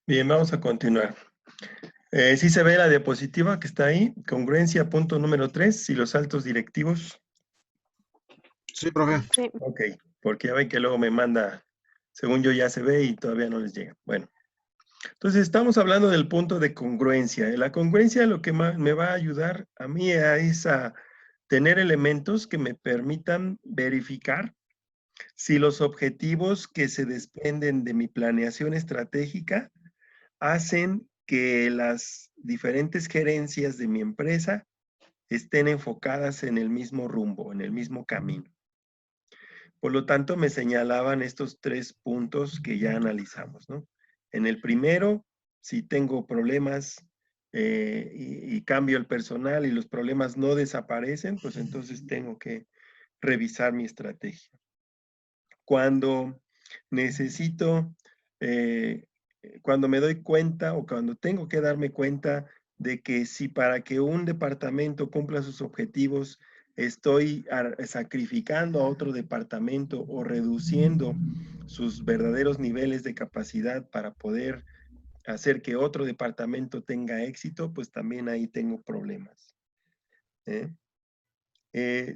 Bien, vamos a continuar. Sí se ve la diapositiva que está ahí, congruencia, punto número 3, y los saltos directivos. Sí, profe. Sí. Ok, porque ya ven que luego me manda, según yo ya se ve y todavía no les llega. Bueno, entonces estamos hablando del punto de congruencia. La congruencia lo que me va a ayudar a mí es a tener elementos que me permitan verificar si los objetivos que se desprenden de mi planeación estratégica hacen que las diferentes gerencias de mi empresa estén enfocadas en el mismo rumbo, en el mismo camino. Por lo tanto, me señalaban estos 3 puntos que ya analizamos, ¿no? En el primero, si tengo problemas y cambio el personal y los problemas no desaparecen, pues entonces tengo que revisar mi estrategia. Cuando necesito, cuando me doy cuenta o cuando tengo que darme cuenta de que si para que un departamento cumpla sus objetivos estoy sacrificando a otro departamento o reduciendo sus verdaderos niveles de capacidad para poder hacer que otro departamento tenga éxito, pues también ahí tengo problemas.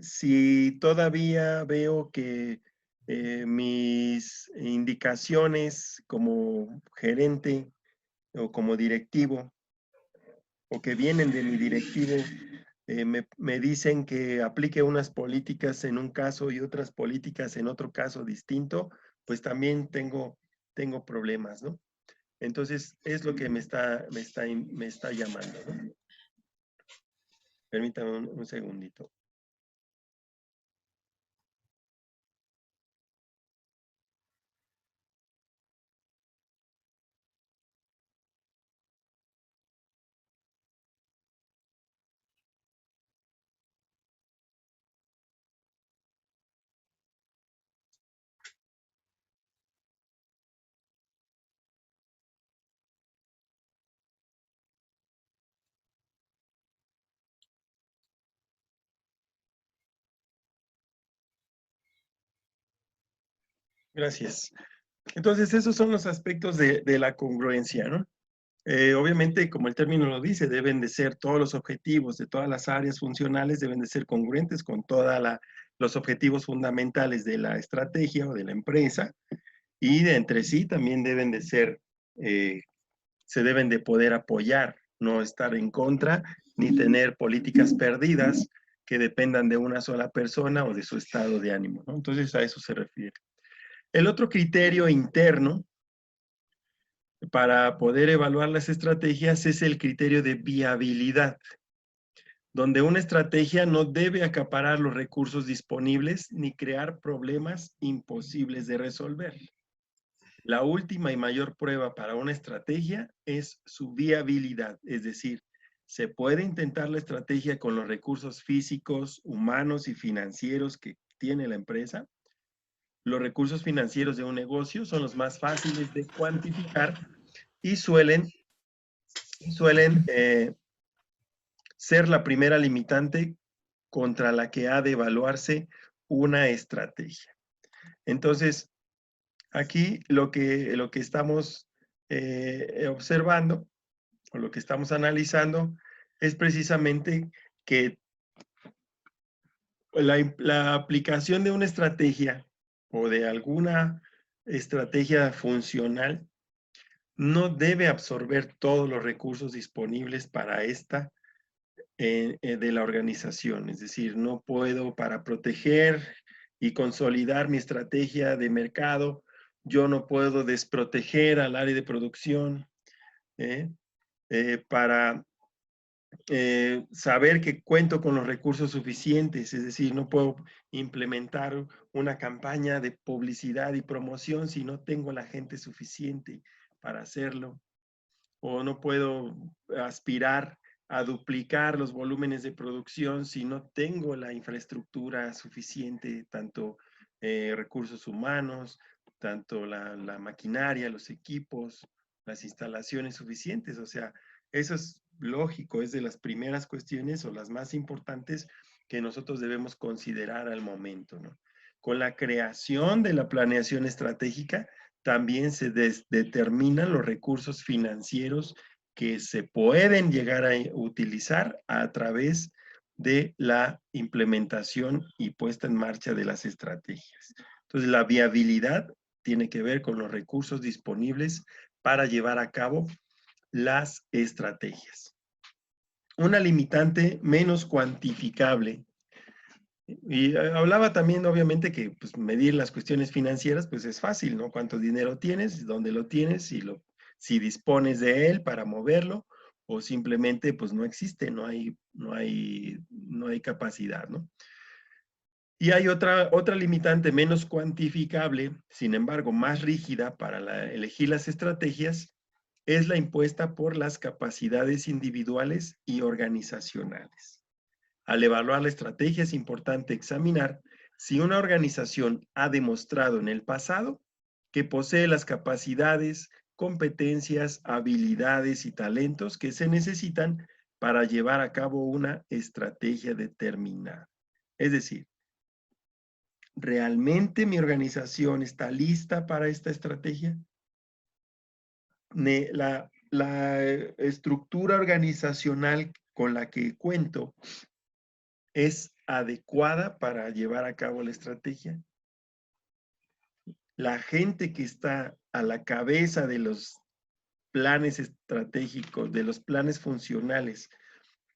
Si todavía veo que mis indicaciones como gerente o como directivo o que vienen de mi directivo me dicen que aplique unas políticas en un caso y otras políticas en otro caso distinto, pues también tengo problemas, ¿no? Entonces, es lo que me está llamando, ¿no? Permítame un segundito. Gracias. Entonces, esos son los aspectos de la congruencia, ¿no? Obviamente, como el término lo dice, deben de ser todos los objetivos de todas las áreas funcionales, deben de ser congruentes con todos los objetivos fundamentales de la estrategia o de la empresa, y de entre sí también deben de ser, se deben de poder apoyar, no estar en contra, ni tener políticas perdidas que dependan de una sola persona o de su estado de ánimo, ¿no? Entonces, a eso se refiere. El otro criterio interno para poder evaluar las estrategias es el criterio de viabilidad, donde una estrategia no debe acaparar los recursos disponibles ni crear problemas imposibles de resolver. La última y mayor prueba para una estrategia es su viabilidad, es decir, se puede intentar la estrategia con los recursos físicos, humanos y financieros que tiene la empresa. Los recursos financieros de un negocio son los más fáciles de cuantificar y suelen ser la primera limitante contra la que ha de evaluarse una estrategia. Entonces, aquí lo que estamos observando o lo que estamos analizando es precisamente que la aplicación de una estrategia o de alguna estrategia funcional no debe absorber todos los recursos disponibles para esta de la organización. Es decir, no puedo para proteger y consolidar mi estrategia de mercado, yo no puedo desproteger al área de producción para saber que cuento con los recursos suficientes. Es decir, no puedo implementar una campaña de publicidad y promoción si no tengo la gente suficiente para hacerlo. O no puedo aspirar a duplicar los volúmenes de producción si no tengo la infraestructura suficiente, tanto recursos humanos, tanto la maquinaria, los equipos, las instalaciones suficientes. O sea, eso es lógico, es de las primeras cuestiones o las más importantes que nosotros debemos considerar al momento, ¿no? Con la creación de la planeación estratégica, también se determinan los recursos financieros que se pueden llegar a utilizar a través de la implementación y puesta en marcha de las estrategias. Entonces, la viabilidad tiene que ver con los recursos disponibles para llevar a cabo las estrategias. Una limitante menos cuantificable. Y hablaba también, obviamente, que pues, medir las cuestiones financieras, pues es fácil, ¿no? Cuánto dinero tienes, dónde lo tienes, si dispones de él para moverlo, o simplemente, pues no existe, no hay capacidad, ¿no? Y hay otra limitante menos cuantificable, sin embargo, más rígida para elegir las estrategias, es la impuesta por las capacidades individuales y organizacionales. Al evaluar la estrategia es importante examinar si una organización ha demostrado en el pasado que posee las capacidades, competencias, habilidades y talentos que se necesitan para llevar a cabo una estrategia determinada. Es decir, ¿realmente mi organización está lista para esta estrategia? La estructura organizacional con la que cuento es adecuada para llevar a cabo la estrategia. La gente que está a la cabeza de los planes estratégicos, de los planes funcionales,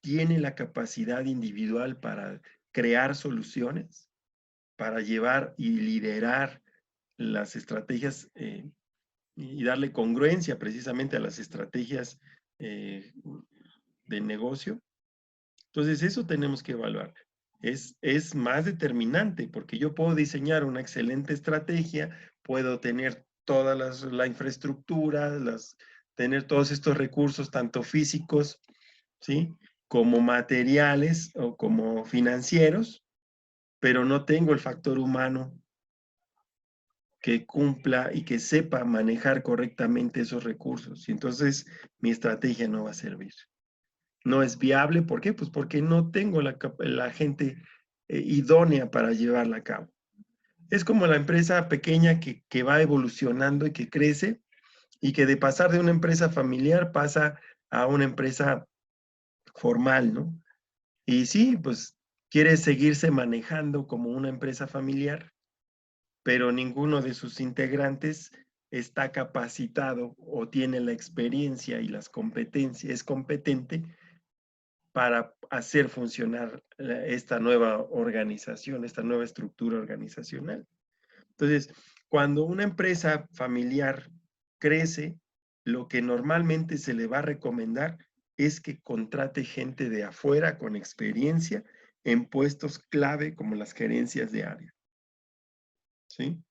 tiene la capacidad individual para crear soluciones, para llevar y liderar las estrategias y darle congruencia precisamente a las estrategias de negocio. Entonces, eso tenemos que evaluar. Es más determinante porque yo puedo diseñar una excelente estrategia, puedo tener toda la infraestructura, tener todos estos recursos, tanto físicos, ¿sí? Como materiales o como financieros, pero no tengo el factor humano que cumpla y que sepa manejar correctamente esos recursos. Y entonces mi estrategia no va a servir. No es viable, ¿por qué? Pues porque no tengo la gente idónea para llevarla a cabo. Es como la empresa pequeña que va evolucionando y que crece y que de pasar de una empresa familiar pasa a una empresa formal, ¿no? Y sí, pues quiere seguirse manejando como una empresa familiar, pero ninguno de sus integrantes está capacitado o tiene la experiencia y las competencias, es competente para hacer funcionar esta nueva organización, esta nueva estructura organizacional. Entonces, cuando una empresa familiar crece, lo que normalmente se le va a recomendar es que contrate gente de afuera con experiencia en puestos clave como las gerencias de área. ¿Sí?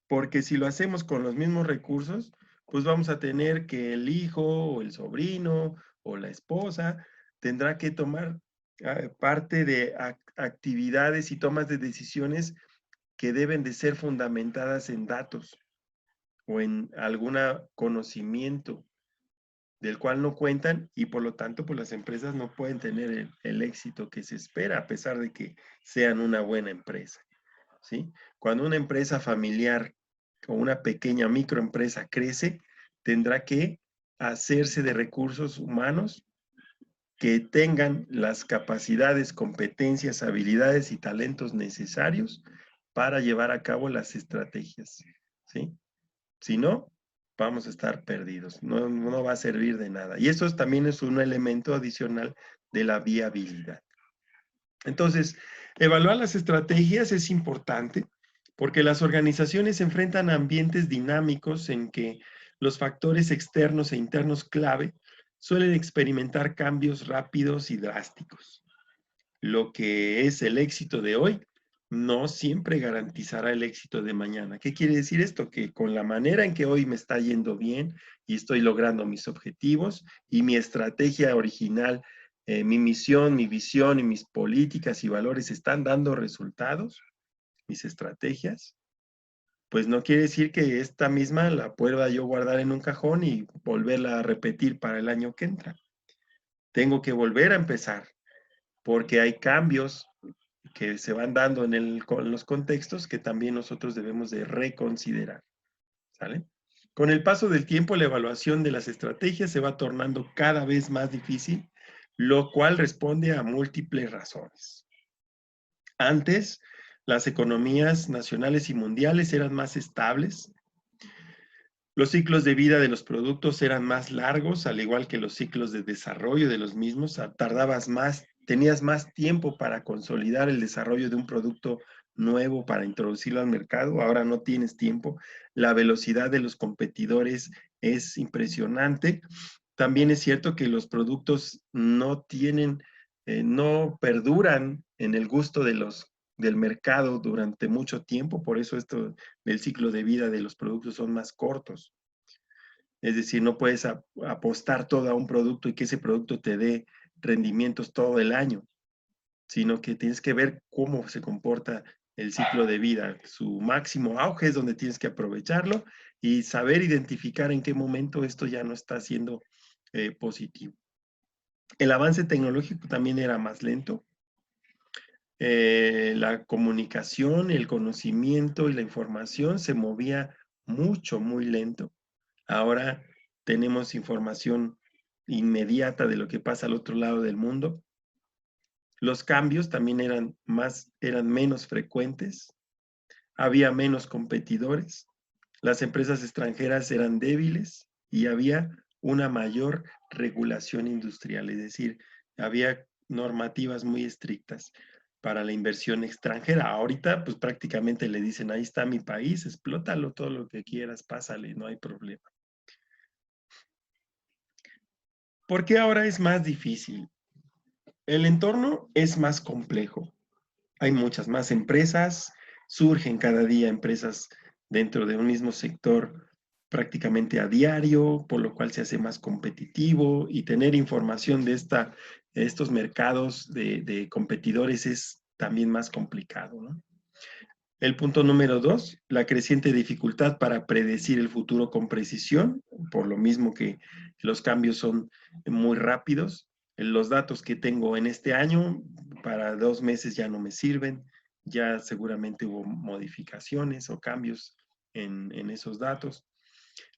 Porque si lo hacemos con los mismos recursos, pues vamos a tener que el hijo o el sobrino o la esposa tendrá que tomar parte de actividades y tomas de decisiones que deben de ser fundamentadas en datos o en algún conocimiento del cual no cuentan y por lo tanto pues las empresas no pueden tener el éxito que se espera a pesar de que sean una buena empresa, ¿sí? Cuando una empresa familiar o una pequeña microempresa crece, tendrá que hacerse de recursos humanos que tengan las capacidades, competencias, habilidades y talentos necesarios para llevar a cabo las estrategias, ¿sí? Si no, vamos a estar perdidos, no va a servir de nada. Y eso también es un elemento adicional de la viabilidad. Entonces, evaluar las estrategias es importante porque las organizaciones se enfrentan a ambientes dinámicos en que los factores externos e internos clave suelen experimentar cambios rápidos y drásticos. Lo que es el éxito de hoy no siempre garantizará el éxito de mañana. ¿Qué quiere decir esto? Que con la manera en que hoy me está yendo bien y estoy logrando mis objetivos y mi estrategia original, mi misión, mi visión y mis políticas y valores están dando resultados, mis estrategias, pues no quiere decir que esta misma la pueda yo guardar en un cajón y volverla a repetir para el año que entra. Tengo que volver a empezar porque hay cambios que se van dando en los contextos que también nosotros debemos de reconsiderar, ¿Sale? Con el paso del tiempo, la evaluación de las estrategias se va tornando cada vez más difícil, lo cual responde a múltiples razones. Antes, las economías nacionales y mundiales eran más estables. Los ciclos de vida de los productos eran más largos, al igual que los ciclos de desarrollo de los mismos. Tardabas más, tenías más tiempo para consolidar el desarrollo de un producto nuevo para introducirlo al mercado. Ahora no tienes tiempo. La velocidad de los competidores es impresionante. También es cierto que los productos no tienen, no perduran en el gusto del mercado durante mucho tiempo, por eso esto del ciclo de vida de los productos son más cortos. Es decir, no puedes apostar todo a un producto y que ese producto te dé rendimientos todo el año, sino que tienes que ver cómo se comporta el ciclo de vida. Su máximo auge es donde tienes que aprovecharlo y saber identificar en qué momento esto ya no está siendo positivo. El avance tecnológico también era más lento. La comunicación, el conocimiento y la información se movía mucho, muy lento. Ahora tenemos información inmediata de lo que pasa al otro lado del mundo. Los cambios también eran menos frecuentes. Había menos competidores. Las empresas extranjeras eran débiles y había una mayor regulación industrial, es decir, había normativas muy estrictas para la inversión extranjera. Ahorita, pues prácticamente le dicen, ahí está mi país, explótalo todo lo que quieras, pásale, no hay problema. ¿Por qué ahora es más difícil? El entorno es más complejo. Hay muchas más empresas, surgen cada día empresas dentro de un mismo sector prácticamente a diario, por lo cual se hace más competitivo y tener información de estos mercados de competidores es también más complicado, ¿no? El punto número 2, la creciente dificultad para predecir el futuro con precisión, por lo mismo que los cambios son muy rápidos. Los datos que tengo en este año, para 2 meses ya no me sirven, ya seguramente hubo modificaciones o cambios en esos datos.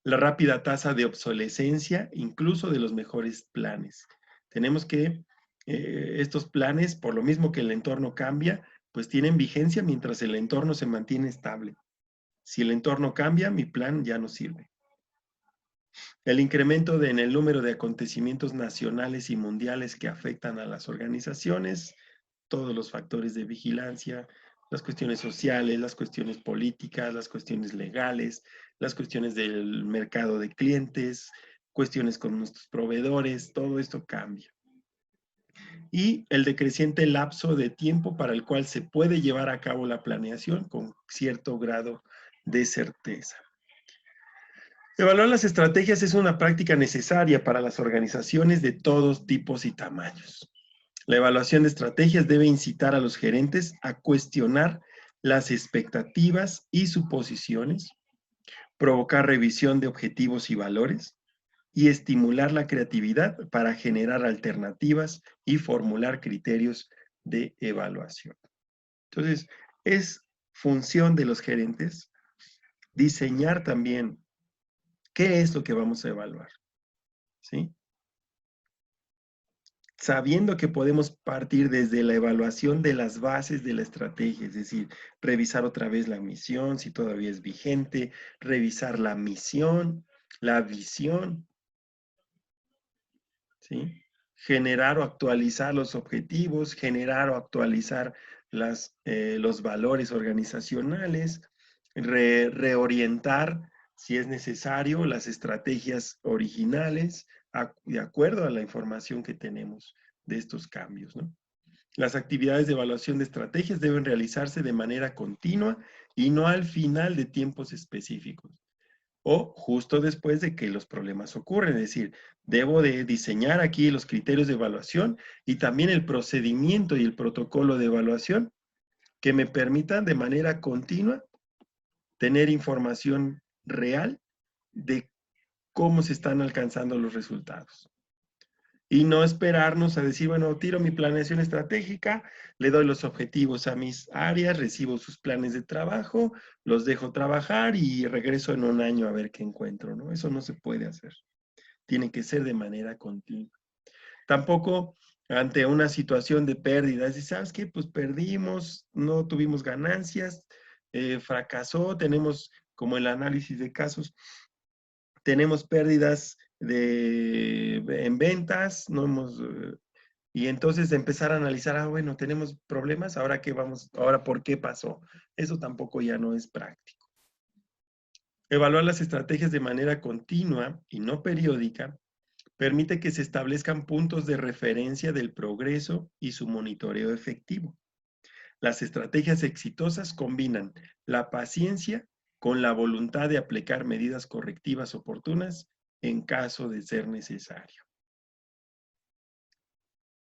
La rápida tasa de obsolescencia, incluso de los mejores planes. Tenemos que estos planes, por lo mismo que el entorno cambia, pues tienen vigencia mientras el entorno se mantiene estable. Si el entorno cambia, mi plan ya no sirve. El incremento en el número de acontecimientos nacionales y mundiales que afectan a las organizaciones, todos los factores de vigilancia, las cuestiones sociales, las cuestiones políticas, las cuestiones legales, las cuestiones del mercado de clientes, cuestiones con nuestros proveedores, todo esto cambia. Y el decreciente lapso de tiempo para el cual se puede llevar a cabo la planeación con cierto grado de certeza. Evaluar las estrategias es una práctica necesaria para las organizaciones de todos tipos y tamaños. La evaluación de estrategias debe incitar a los gerentes a cuestionar las expectativas y suposiciones, provocar revisión de objetivos y valores, y estimular la creatividad para generar alternativas y formular criterios de evaluación. Entonces, es función de los gerentes diseñar también qué es lo que vamos a evaluar, ¿sí? Sabiendo que podemos partir desde la evaluación de las bases de la estrategia, es decir, revisar otra vez la misión, si todavía es vigente, revisar la misión, la visión, ¿sí? Generar o actualizar los objetivos, generar o actualizar los valores organizacionales, reorientar, si es necesario, las estrategias originales de acuerdo a la información que tenemos de estos cambios, ¿no? Las actividades de evaluación de estrategias deben realizarse de manera continua y no al final de tiempos específicos o justo después de que los problemas ocurren. Es decir, debo de diseñar aquí los criterios de evaluación y también el procedimiento y el protocolo de evaluación que me permitan de manera continua tener información real de cómo se están alcanzando los resultados. Y no esperarnos a decir, bueno, tiro mi planeación estratégica, le doy los objetivos a mis áreas, recibo sus planes de trabajo, los dejo trabajar y regreso en un año a ver qué encuentro, ¿no? Eso no se puede hacer. Tiene que ser de manera continua. Tampoco ante una situación de pérdidas, y sabes qué, pues perdimos, no tuvimos ganancias, fracasó, tenemos como el análisis de casos, tenemos pérdidas en ventas, no hemos, y entonces empezar a analizar, ah, bueno, tenemos problemas, ahora qué vamos, ahora por qué pasó. Eso tampoco ya no es práctico. Evaluar las estrategias de manera continua y no periódica permite que se establezcan puntos de referencia del progreso y su monitoreo efectivo. Las estrategias exitosas combinan la paciencia con la voluntad de aplicar medidas correctivas oportunas en caso de ser necesario.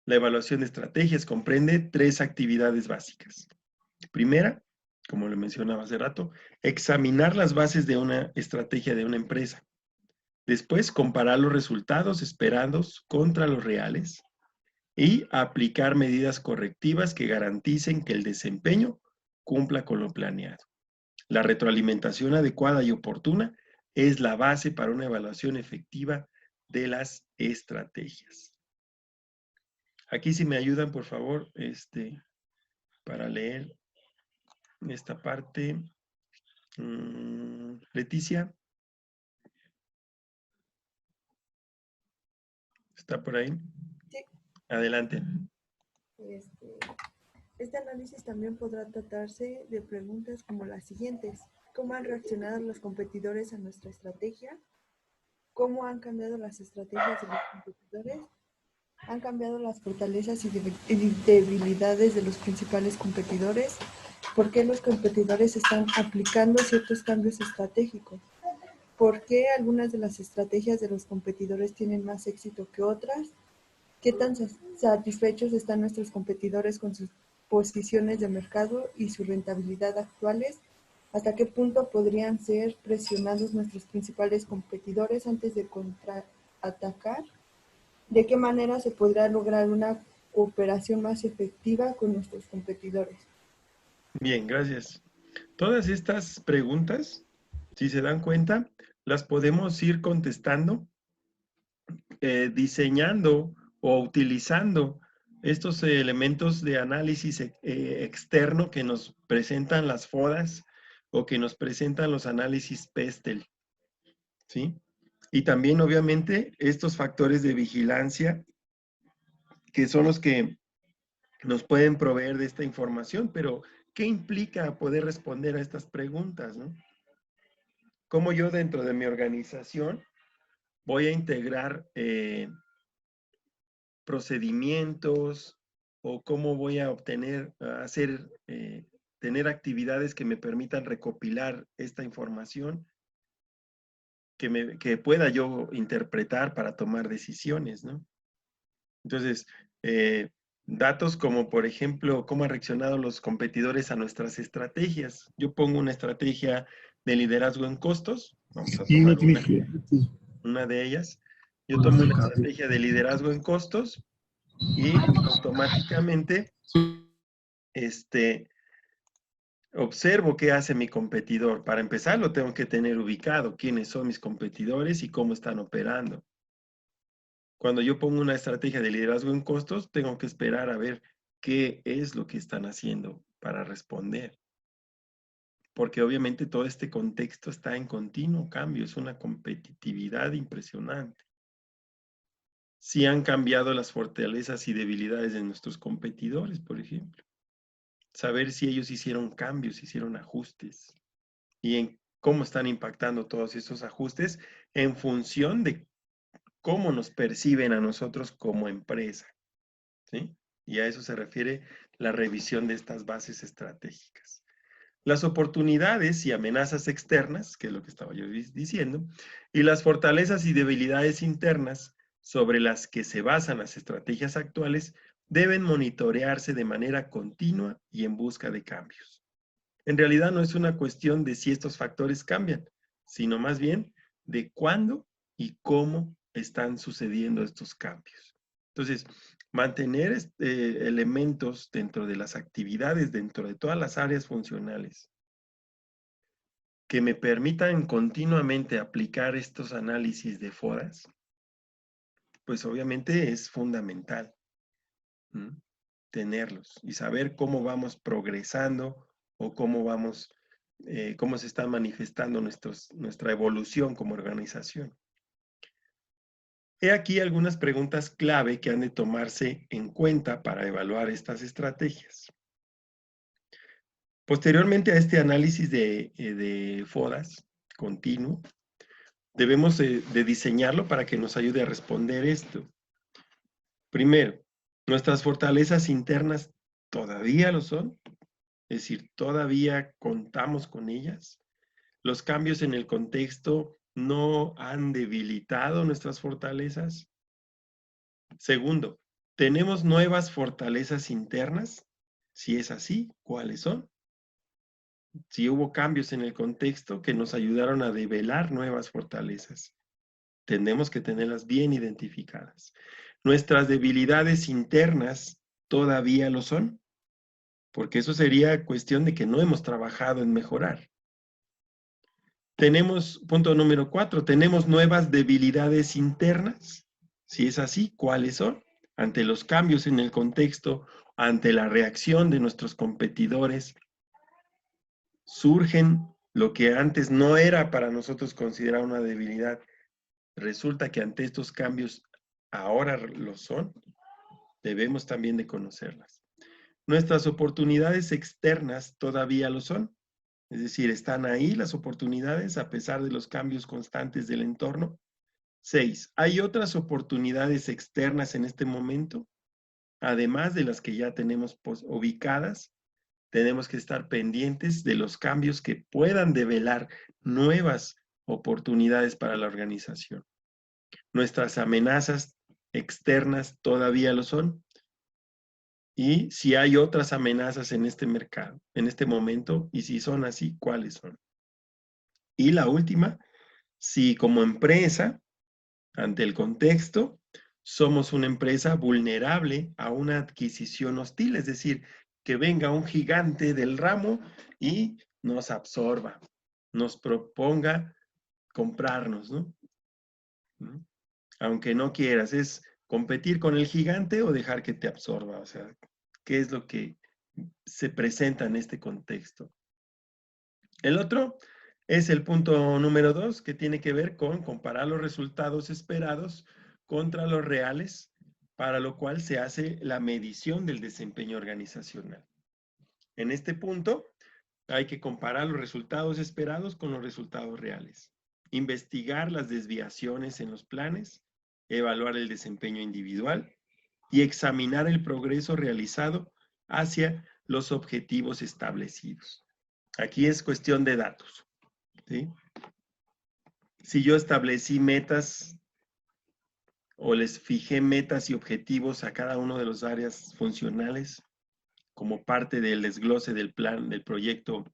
La evaluación de estrategias comprende 3 actividades básicas. Primera, como lo mencionaba hace rato, examinar las bases de una estrategia de una empresa. Después, comparar los resultados esperados contra los reales y aplicar medidas correctivas que garanticen que el desempeño cumpla con lo planeado. La retroalimentación adecuada y oportuna es la base para una evaluación efectiva de las estrategias. Aquí si me ayudan, por favor, para leer esta parte. Leticia, ¿está por ahí? Sí. Adelante. Este análisis también podrá tratarse de preguntas como las siguientes. ¿Cómo han reaccionado los competidores a nuestra estrategia? ¿Cómo han cambiado las estrategias de los competidores? ¿Han cambiado las fortalezas y debilidades de los principales competidores? ¿Por qué los competidores están aplicando ciertos cambios estratégicos? ¿Por qué algunas de las estrategias de los competidores tienen más éxito que otras? ¿Qué tan satisfechos están nuestros competidores con sus posiciones de mercado y su rentabilidad actuales? ¿Hasta qué punto podrían ser presionados nuestros principales competidores antes de contraatacar? ¿De qué manera se podrá lograr una cooperación más efectiva con nuestros competidores? Bien, gracias. Todas estas preguntas, si se dan cuenta, las podemos ir contestando, diseñando o utilizando estos elementos de análisis externo que nos presentan las FODAS o que nos presentan los análisis PESTEL, ¿sí? Y también, obviamente, estos factores de vigilancia que son los que nos pueden proveer de esta información, pero ¿qué implica poder responder a estas preguntas, no? ¿Cómo yo dentro de mi organización voy a integrar procedimientos o cómo voy a obtener, tener actividades que me permitan recopilar esta información que pueda yo interpretar para tomar decisiones, ¿no? Entonces, datos como, por ejemplo, cómo han reaccionado los competidores a nuestras estrategias. Yo pongo una estrategia de liderazgo en costos. Vamos a tomar una de ellas. Yo tomo una estrategia de liderazgo en costos y automáticamente observo qué hace mi competidor. Para empezar, lo tengo que tener ubicado, quiénes son mis competidores y cómo están operando. Cuando yo pongo una estrategia de liderazgo en costos, tengo que esperar a ver qué es lo que están haciendo para responder. Porque obviamente todo este contexto está en continuo cambio, es una competitividad impresionante. Si han cambiado las fortalezas y debilidades de nuestros competidores, por ejemplo. Saber si ellos hicieron cambios, hicieron ajustes y en cómo están impactando todos esos ajustes en función de cómo nos perciben a nosotros como empresa, ¿sí? Y a eso se refiere la revisión de estas bases estratégicas. Las oportunidades y amenazas externas, que es lo que estaba yo diciendo, y las fortalezas y debilidades internas sobre las que se basan las estrategias actuales deben monitorearse de manera continua y en busca de cambios. En realidad no es una cuestión de si estos factores cambian, sino más bien de cuándo y cómo están sucediendo estos cambios. Entonces, mantener elementos dentro de las actividades, dentro de todas las áreas funcionales, que me permitan continuamente aplicar estos análisis de FODAS, pues obviamente es fundamental, ¿m? Tenerlos y saber cómo vamos progresando o cómo vamos, cómo se está manifestando nuestra evolución como organización. He aquí algunas preguntas clave que han de tomarse en cuenta para evaluar estas estrategias. Posteriormente a este análisis de FODAS continuo, debemos de diseñarlo para que nos ayude a responder esto. Primero, ¿nuestras fortalezas internas todavía lo son? Es decir, ¿todavía contamos con ellas? ¿Los cambios en el contexto no han debilitado nuestras fortalezas? Segundo, ¿tenemos nuevas fortalezas internas? Si es así, ¿cuáles son? Si hubo cambios en el contexto que nos ayudaron a develar nuevas fortalezas, tenemos que tenerlas bien identificadas. ¿Nuestras debilidades internas todavía lo son? Porque eso sería cuestión de que no hemos trabajado en mejorar. Tenemos, punto número 4, ¿tenemos nuevas debilidades internas? Si es así, ¿cuáles son? Ante los cambios en el contexto, ante la reacción de nuestros competidores, surgen lo que antes no era para nosotros considerar una debilidad. Resulta que ante estos cambios ahora lo son. Debemos también de conocerlas. ¿Nuestras oportunidades externas todavía lo son? Es decir, ¿están ahí las oportunidades a pesar de los cambios constantes del entorno? 6. ¿Hay otras oportunidades externas en este momento? Además de las que ya tenemos ubicadas, tenemos que estar pendientes de los cambios que puedan develar nuevas oportunidades para la organización. ¿Nuestras amenazas externas todavía lo son? Y si hay otras amenazas en este mercado, en este momento, y si son así, ¿cuáles son? Y la última, si como empresa, ante el contexto, somos una empresa vulnerable a una adquisición hostil, es decir, que venga un gigante del ramo y nos absorba, nos proponga comprarnos, ¿no? Aunque no quieras, es competir con el gigante o dejar que te absorba, o sea, ¿qué es lo que se presenta en este contexto? El otro es el punto número 2, que tiene que ver con comparar los resultados esperados contra los reales, para lo cual se hace la medición del desempeño organizacional. En este punto, hay que comparar los resultados esperados con los resultados reales, investigar las desviaciones en los planes, evaluar el desempeño individual y examinar el progreso realizado hacia los objetivos establecidos. Aquí es cuestión de datos, ¿sí? Si yo establecí metas o les fijé metas y objetivos a cada uno de las áreas funcionales como parte del desglose del plan, del proyecto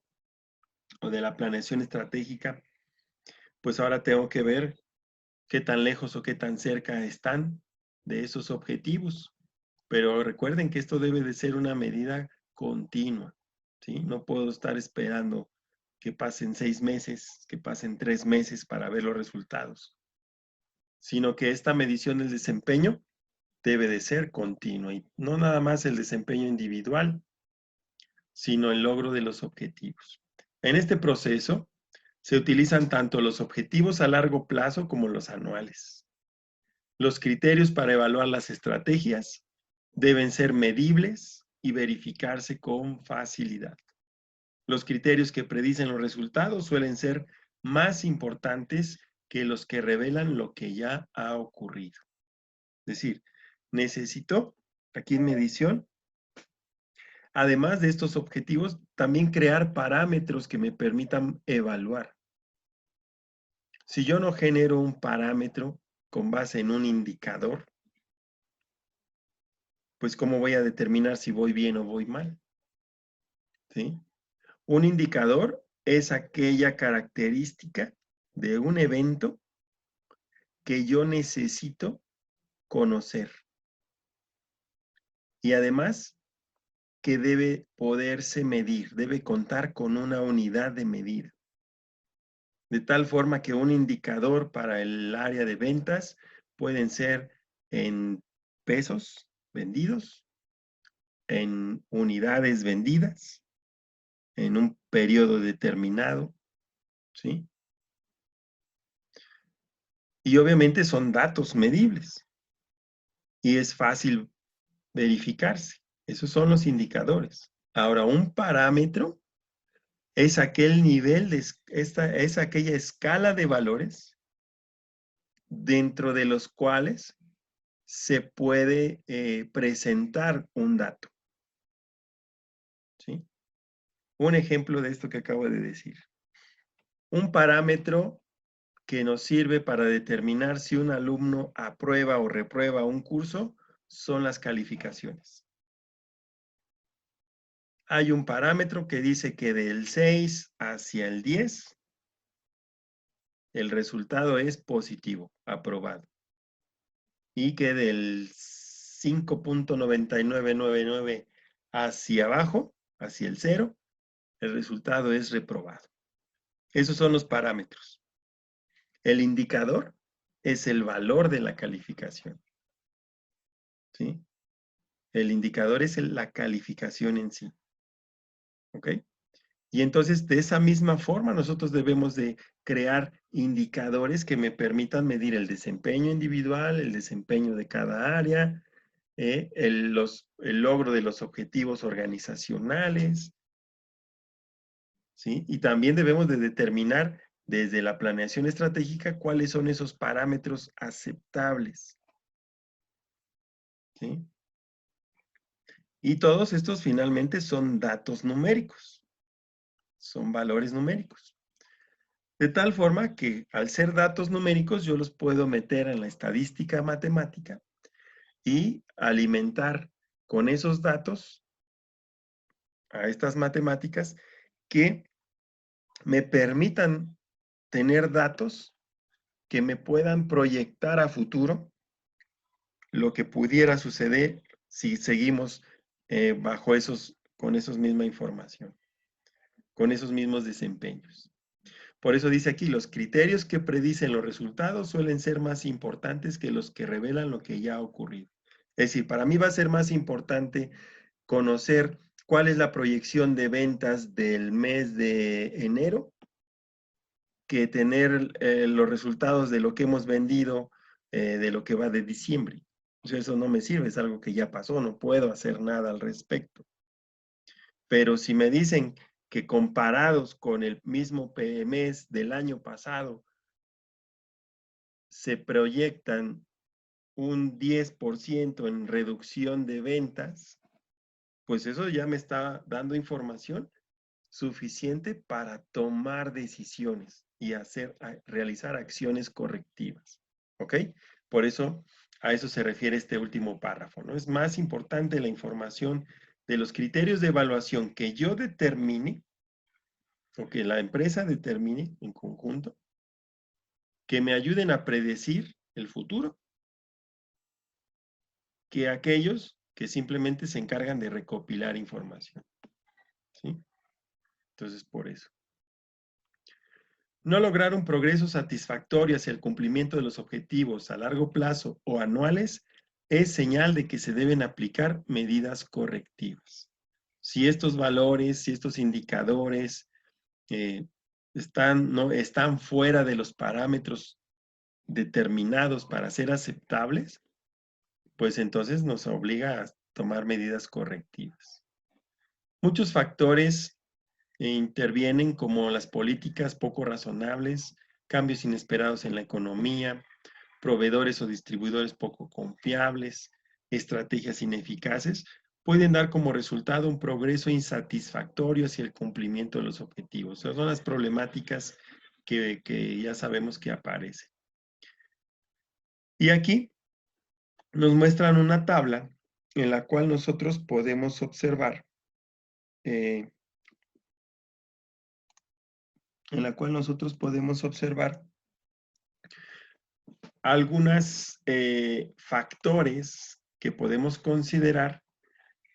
o de la planeación estratégica, pues ahora tengo que ver qué tan lejos o qué tan cerca están de esos objetivos. Pero recuerden que esto debe de ser una medida continua, ¿sí? No puedo estar esperando que pasen 6 meses, que pasen 3 meses para ver los resultados, sino que esta medición del desempeño debe de ser continua y no nada más el desempeño individual, sino el logro de los objetivos. En este proceso se utilizan tanto los objetivos a largo plazo como los anuales. Los criterios para evaluar las estrategias deben ser medibles y verificarse con facilidad. Los criterios que predicen los resultados suelen ser más importantes que los que revelan lo que ya ha ocurrido. Es decir, necesito, aquí en medición, además de estos objetivos, también crear parámetros que me permitan evaluar. Si yo no genero un parámetro con base en un indicador, pues ¿cómo voy a determinar si voy bien o voy mal? ¿Sí? Un indicador es aquella característica de un evento que yo necesito conocer. Y además que debe poderse medir, debe contar con una unidad de medida. De tal forma que un indicador para el área de ventas pueden ser en pesos vendidos, en unidades vendidas, en un periodo determinado, ¿sí? Y obviamente son datos medibles y es fácil verificarse. Esos son los indicadores. Ahora, un parámetro es aquel nivel es aquella escala de valores dentro de los cuales se puede presentar un dato, ¿sí? Un ejemplo de esto que acabo de decir. Un parámetro que nos sirve para determinar si un alumno aprueba o reprueba un curso son las calificaciones. Hay un parámetro que dice que del 6 hacia el 10, el resultado es positivo, aprobado. Y que del 5.9999 hacia abajo, hacia el 0, el resultado es reprobado. Esos son los parámetros. El indicador es el valor de la calificación, ¿sí? El indicador es la calificación en sí, ¿ok? Y entonces, de esa misma forma, nosotros debemos de crear indicadores que me permitan medir el desempeño individual, el desempeño de cada área, el logro de los objetivos organizacionales, ¿sí? Y también debemos de determinar desde la planeación estratégica cuáles son esos parámetros aceptables, ¿sí? Y todos estos finalmente son datos numéricos, son valores numéricos. De tal forma que al ser datos numéricos yo los puedo meter en la estadística matemática y alimentar con esos datos a estas matemáticas que me permitan tener datos que me puedan proyectar a futuro lo que pudiera suceder si seguimos con esos misma información, con esos mismos desempeños. Por eso dice aquí, los criterios que predicen los resultados suelen ser más importantes que los que revelan lo que ya ha ocurrido. Es decir, para mí va a ser más importante conocer cuál es la proyección de ventas del mes de enero que tener los resultados de lo que hemos vendido de lo que va de diciembre. O sea, eso no me sirve, es algo que ya pasó, no puedo hacer nada al respecto. Pero si me dicen que comparados con el mismo mes del año pasado, se proyectan un 10% en reducción de ventas, pues eso ya me está dando información suficiente para tomar decisiones y realizar acciones correctivas. ¿Ok? Por eso, a eso se refiere este último párrafo, ¿no? Es más importante la información de los criterios de evaluación que yo determine o que la empresa determine en conjunto, que me ayuden a predecir el futuro, que aquellos que simplemente se encargan de recopilar información. ¿Sí? Entonces, por eso. No lograr un progreso satisfactorio hacia el cumplimiento de los objetivos a largo plazo o anuales es señal de que se deben aplicar medidas correctivas. Si estos valores, si estos indicadores están fuera de los parámetros determinados para ser aceptables, pues entonces nos obliga a tomar medidas correctivas. Muchos factores intervienen como las políticas poco razonables, cambios inesperados en la economía, proveedores o distribuidores poco confiables, estrategias ineficaces, pueden dar como resultado un progreso insatisfactorio hacia el cumplimiento de los objetivos. Esas son las problemáticas que ya sabemos que aparecen. Y aquí nos muestran una tabla en la cual nosotros podemos observar algunos factores que podemos considerar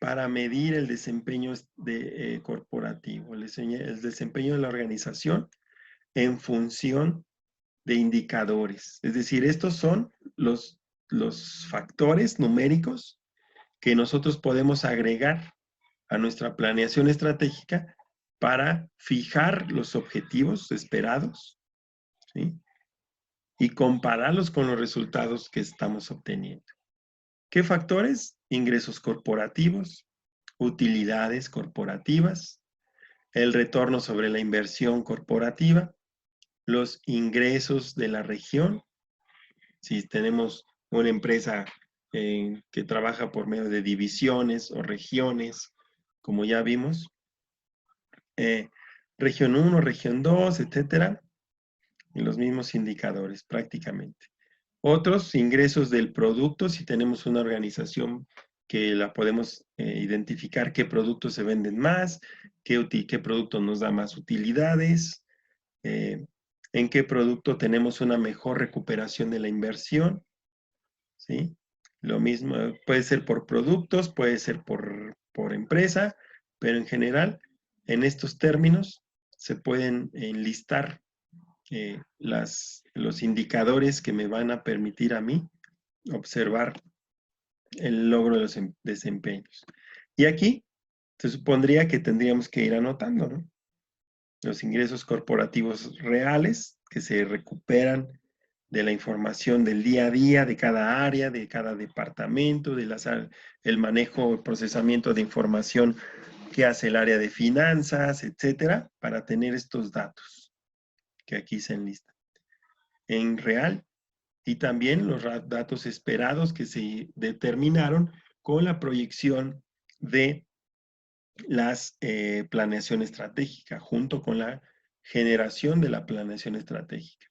para medir el desempeño corporativo, el desempeño de la organización en función de indicadores. Es decir, estos son los factores numéricos que nosotros podemos agregar a nuestra planeación estratégica para fijar los objetivos esperados, ¿sí? Y compararlos con los resultados que estamos obteniendo. ¿Qué factores? Ingresos corporativos, utilidades corporativas, el retorno sobre la inversión corporativa, los ingresos de la región. Si tenemos una empresa que trabaja por medio de divisiones o regiones, como ya vimos, región 1, región 2, etcétera, y los mismos indicadores prácticamente. Otros ingresos del producto, si tenemos una organización que la podemos identificar qué productos se venden más, qué producto nos da más utilidades, en qué producto tenemos una mejor recuperación de la inversión, ¿sí? Lo mismo puede ser por productos, puede ser por empresa, pero en general, en estos términos, se pueden enlistar los indicadores que me van a permitir a mí observar el logro de los desempeños. Y aquí se supondría que tendríamos que ir anotando, ¿no? Los ingresos corporativos reales que se recuperan de la información del día a día, de cada área, de cada departamento, el manejo, el procesamiento de información que hace el área de finanzas, etcétera, para tener estos datos que aquí se enlistan en real, y también los datos esperados que se determinaron con la proyección de las planeación estratégica, junto con la generación de la planeación estratégica.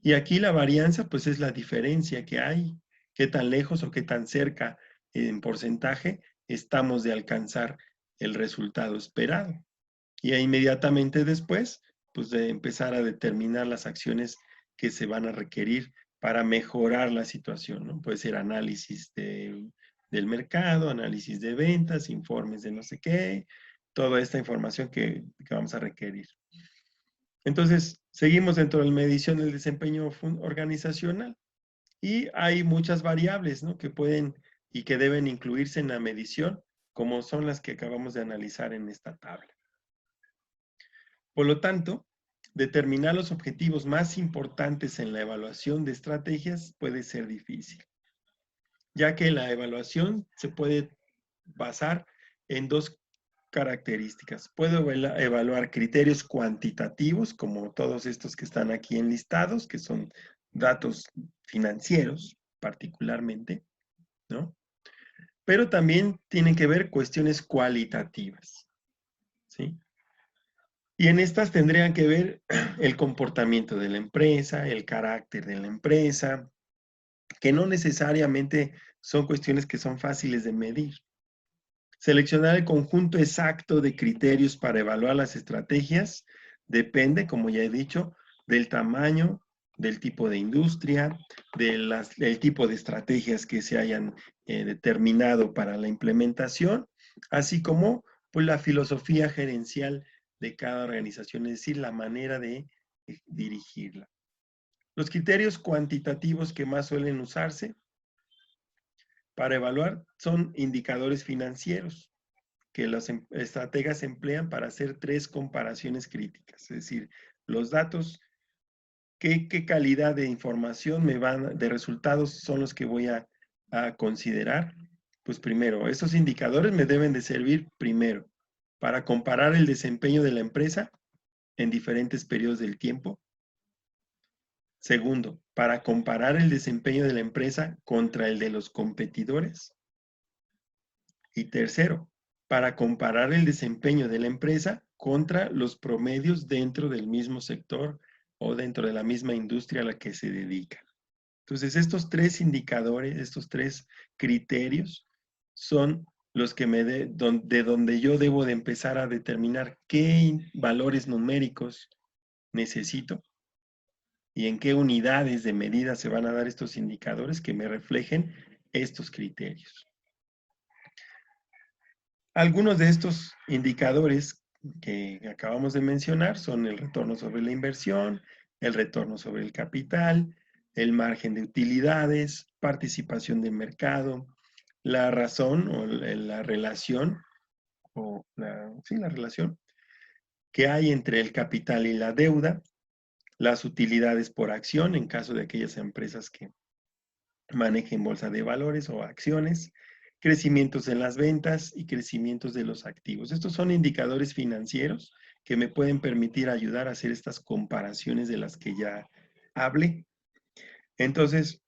Y aquí la varianza, pues es la diferencia que hay, qué tan lejos o qué tan cerca en porcentaje estamos de alcanzar el resultado esperado. Y inmediatamente después, pues de empezar a determinar las acciones que se van a requerir para mejorar la situación, ¿no? Puede ser análisis del mercado, análisis de ventas, informes de no sé qué, toda esta información que vamos a requerir. Entonces, seguimos dentro de la medición del desempeño organizacional y hay muchas variables, ¿no? Que pueden y que deben incluirse en la medición, como son las que acabamos de analizar en esta tabla. Por lo tanto, determinar los objetivos más importantes en la evaluación de estrategias puede ser difícil, ya que la evaluación se puede basar en dos características. Puedo evaluar criterios cuantitativos, como todos estos que están aquí enlistados, que son datos financieros particularmente, ¿no? Pero también tienen que ver cuestiones cualitativas, ¿sí? Y en estas tendrían que ver el comportamiento de la empresa, el carácter de la empresa, que no necesariamente son cuestiones que son fáciles de medir. Seleccionar el conjunto exacto de criterios para evaluar las estrategias depende, como ya he dicho, del tamaño, del tipo de industria, del tipo de estrategias que se hayan determinado para la implementación, así como pues, la filosofía gerencial de cada organización, es decir, la manera de dirigirla. Los criterios cuantitativos que más suelen usarse para evaluar son indicadores financieros que los estrategas emplean para hacer 3 comparaciones críticas, es decir, los datos, qué calidad de información de resultados son los que voy a considerar. Pues primero, esos indicadores me deben de servir primero para comparar el desempeño de la empresa en diferentes periodos del tiempo. Segundo, para comparar el desempeño de la empresa contra el de los competidores. Y tercero, para comparar el desempeño de la empresa contra los promedios dentro del mismo sector o dentro de la misma industria a la que se dedica. Entonces, estos 3 indicadores, estos 3 criterios son los que de donde yo debo de empezar a determinar qué valores numéricos necesito y en qué unidades de medida se van a dar estos indicadores que me reflejen estos criterios. Algunos de estos indicadores que acabamos de mencionar son el retorno sobre la inversión, el retorno sobre el capital, el margen de utilidades, participación de mercado, la razón o la relación, la relación que hay entre el capital y la deuda, las utilidades por acción en caso de aquellas empresas que manejen bolsa de valores o acciones, crecimientos en las ventas y crecimientos de los activos. Estos son indicadores financieros que me pueden permitir ayudar a hacer estas comparaciones de las que ya hablé. Entonces,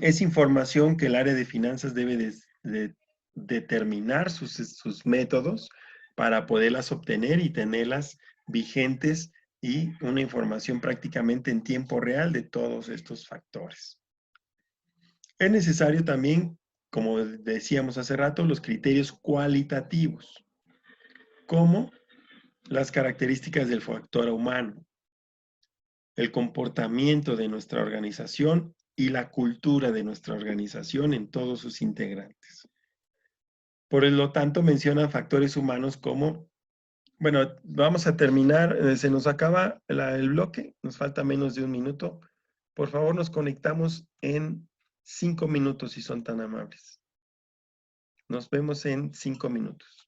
es información que el área de finanzas debe de determinar sus métodos para poderlas obtener y tenerlas vigentes y una información prácticamente en tiempo real de todos estos factores. Es necesario también, como decíamos hace rato, los criterios cualitativos, como las características del factor humano, el comportamiento de nuestra organización y la cultura de nuestra organización en todos sus integrantes. Por lo tanto, mencionan factores humanos como, bueno, vamos a terminar, se nos acaba el bloque, nos falta menos de un minuto. Por favor, nos conectamos en 5 minutos si son tan amables. Nos vemos en 5 minutos.